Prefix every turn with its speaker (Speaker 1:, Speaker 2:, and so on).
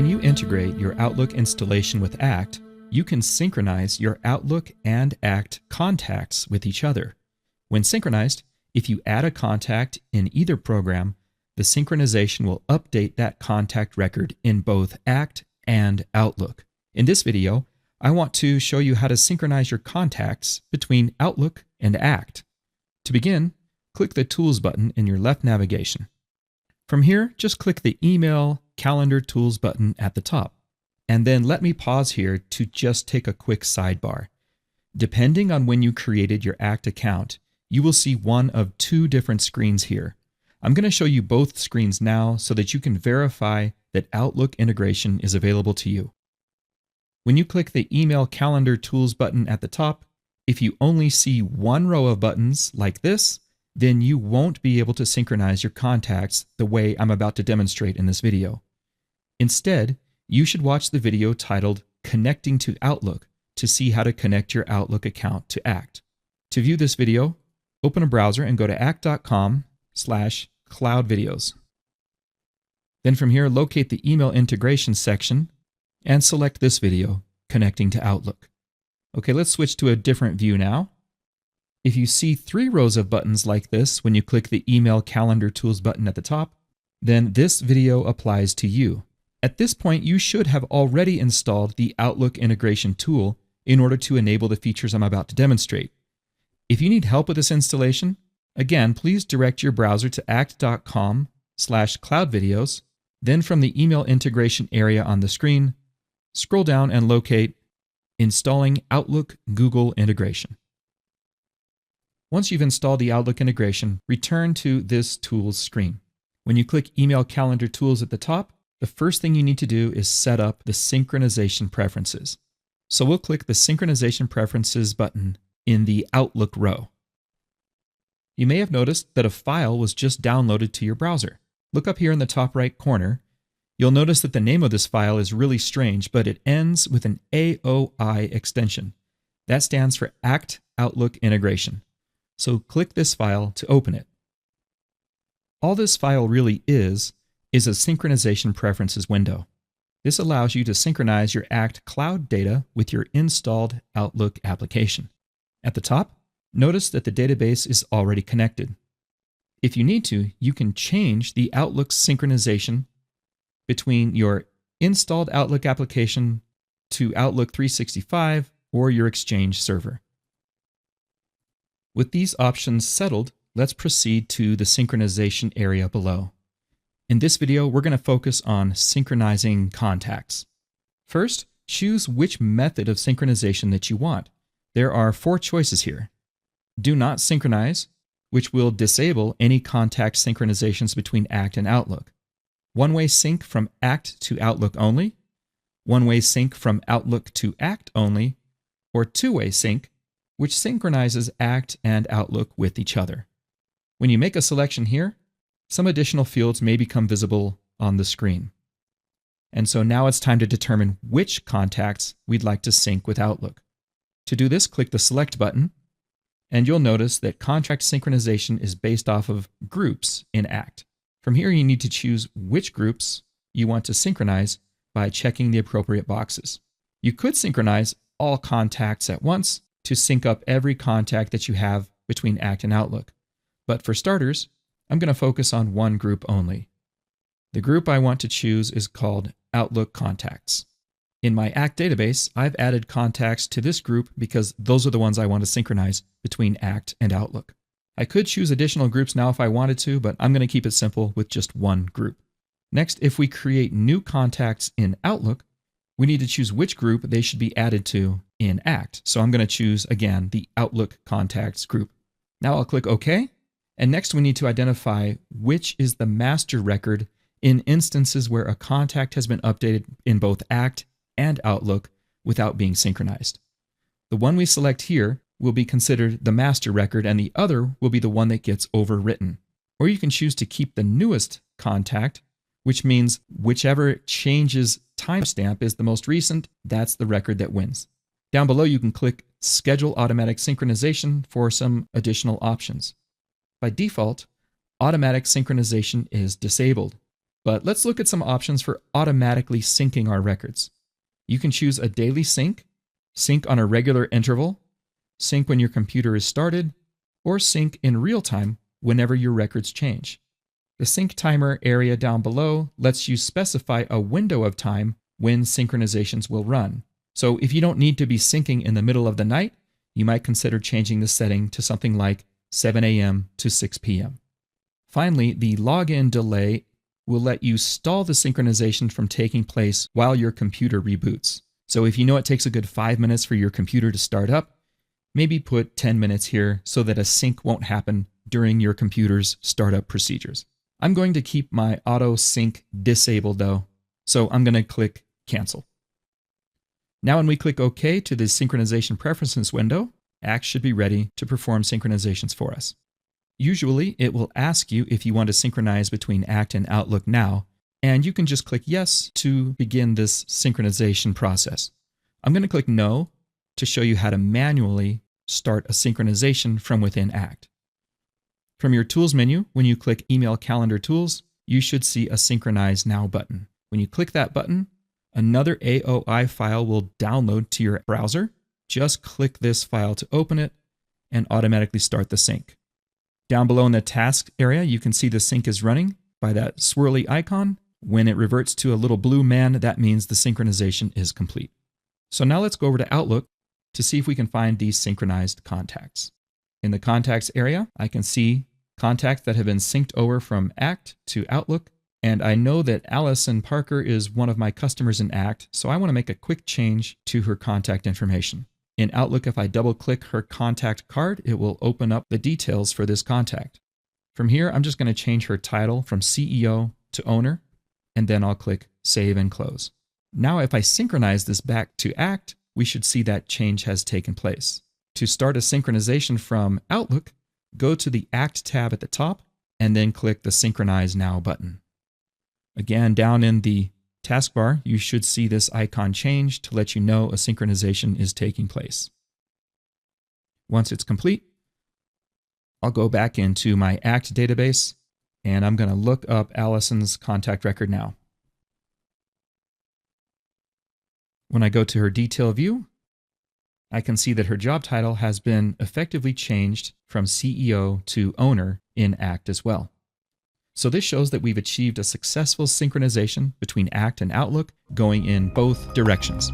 Speaker 1: When you integrate your Outlook installation with ACT, you can synchronize your Outlook and ACT contacts with each other. When synchronized, if you add a contact in either program, the synchronization will update that contact record in both ACT and Outlook. In this video, I want to show you how to synchronize your contacts between Outlook and ACT. To begin, click the Tools button in your left navigation. From here, just click the Email Calendar Tools button at the top. And then let me pause here to just take a quick sidebar. Depending on when you created your ACT account, you will see one of two different screens here. I'm going to show you both screens now so that you can verify that Outlook integration is available to you. When you click the Email Calendar Tools button at the top, if you only see one row of buttons like this, then you won't be able to synchronize your contacts the way I'm about to demonstrate in this video. Instead, you should watch the video titled Connecting to Outlook to see how to connect your Outlook account to ACT. To view this video, open a browser and go to act.com/cloudvideos. Then from here, locate the Email Integration section and select this video, Connecting to Outlook. Okay, let's switch to a different view now. If you see three rows of buttons like this when you click the Email Calendar Tools button at the top, then this video applies to you. At this point, you should have already installed the Outlook integration tool in order to enable the features I'm about to demonstrate. If you need help with this installation, again, please direct your browser to act.com/cloudvideos. Then from the email integration area on the screen, scroll down and locate Installing Outlook Google Integration. Once you've installed the Outlook integration, return to this Tools screen. When you click Email Calendar Tools at the top, the first thing you need to do is set up the synchronization preferences. So we'll click the Synchronization Preferences button in the Outlook row. You may have noticed that a file was just downloaded to your browser. Look up here in the top right corner. You'll notice that the name of this file is really strange, but it ends with an AOI extension. That stands for ACT Outlook Integration. So click this file to open it. All this file really is a synchronization preferences window. This allows you to synchronize your ACT cloud data with your installed Outlook application. At the top, notice that the database is already connected. If you need to, you can change the Outlook synchronization between your installed Outlook application to Outlook 365 or your Exchange server. With these options settled, let's proceed to the synchronization area below. In this video, we're going to focus on synchronizing contacts. First, choose which method of synchronization that you want. There are four choices here. Do not synchronize, which will disable any contact synchronizations between ACT and Outlook. One-way sync from ACT to Outlook only, one-way sync from Outlook to ACT only, or two-way sync, which synchronizes ACT and Outlook with each other. When you make a selection here, some additional fields may become visible on the screen. And so now it's time to determine which contacts we'd like to sync with Outlook. To do this, click the Select button, and you'll notice that contract synchronization is based off of groups in ACT. From here, you need to choose which groups you want to synchronize by checking the appropriate boxes. You could synchronize all contacts at once to sync up every contact that you have between ACT and Outlook. But for starters, I'm going to focus on one group only. The group I want to choose is called Outlook Contacts. In my ACT database, I've added contacts to this group because those are the ones I want to synchronize between ACT and Outlook. I could choose additional groups now if I wanted to, but I'm going to keep it simple with just one group. Next, if we create new contacts in Outlook, we need to choose which group they should be added to in ACT. So I'm going to choose, again, the Outlook Contacts group. Now I'll click OK. And next, we need to identify which is the master record in instances where a contact has been updated in both ACT and Outlook without being synchronized. The one we select here will be considered the master record, and the other will be the one that gets overwritten. Or you can choose to keep the newest contact, which means whichever changes timestamp is the most recent, that's the record that wins. Down below, you can click Schedule Automatic Synchronization for some additional options. By default, automatic synchronization is disabled. But let's look at some options for automatically syncing our records. You can choose a daily sync, sync on a regular interval, sync when your computer is started, or sync in real time whenever your records change. The sync timer area down below lets you specify a window of time when synchronizations will run. So if you don't need to be syncing in the middle of the night, you might consider changing the setting to something like 7 a.m. to 6 p.m. Finally, the login delay will let you stall the synchronization from taking place while your computer reboots. So if you know it takes a good 5 minutes for your computer to start up, maybe put 10 minutes here so that a sync won't happen during your computer's startup procedures. I'm going to keep my auto sync disabled though, so I'm going to click cancel. Now when we click OK to the synchronization preferences window, Act should be ready to perform synchronizations for us. Usually it will ask you if you want to synchronize between Act and Outlook now, and you can just click yes to begin this synchronization process. I'm going to click no to show you how to manually start a synchronization from within Act. From your Tools menu, when you click Email Calendar Tools, you should see a Synchronize Now button. When you click that button, another AOI file will download to your browser. Just click this file to open it and automatically start the sync. Down below in the task area, you can see the sync is running by that swirly icon. When it reverts to a little blue man, that means the synchronization is complete. So now let's go over to Outlook to see if we can find these synchronized contacts. In the contacts area, I can see contacts that have been synced over from Act to Outlook. And I know that Allison Parker is one of my customers in Act, so I want to make a quick change to her contact information. In Outlook, if I double-click her contact card, it will open up the details for this contact. From here, I'm just going to change her title from CEO to owner, and then I'll click Save and Close. Now, if I synchronize this back to Act, we should see that change has taken place. To start a synchronization from Outlook, go to the Act tab at the top, and then click the Synchronize Now button. Again, down in the taskbar, you should see this icon change to let you know a synchronization is taking place. Once it's complete, I'll go back into my Act database, and I'm going to look up Allison's contact record now. When I go to her detail view, I can see that her job title has been effectively changed from CEO to owner in Act as well. So this shows that we've achieved a successful synchronization between Act and Outlook going in both directions.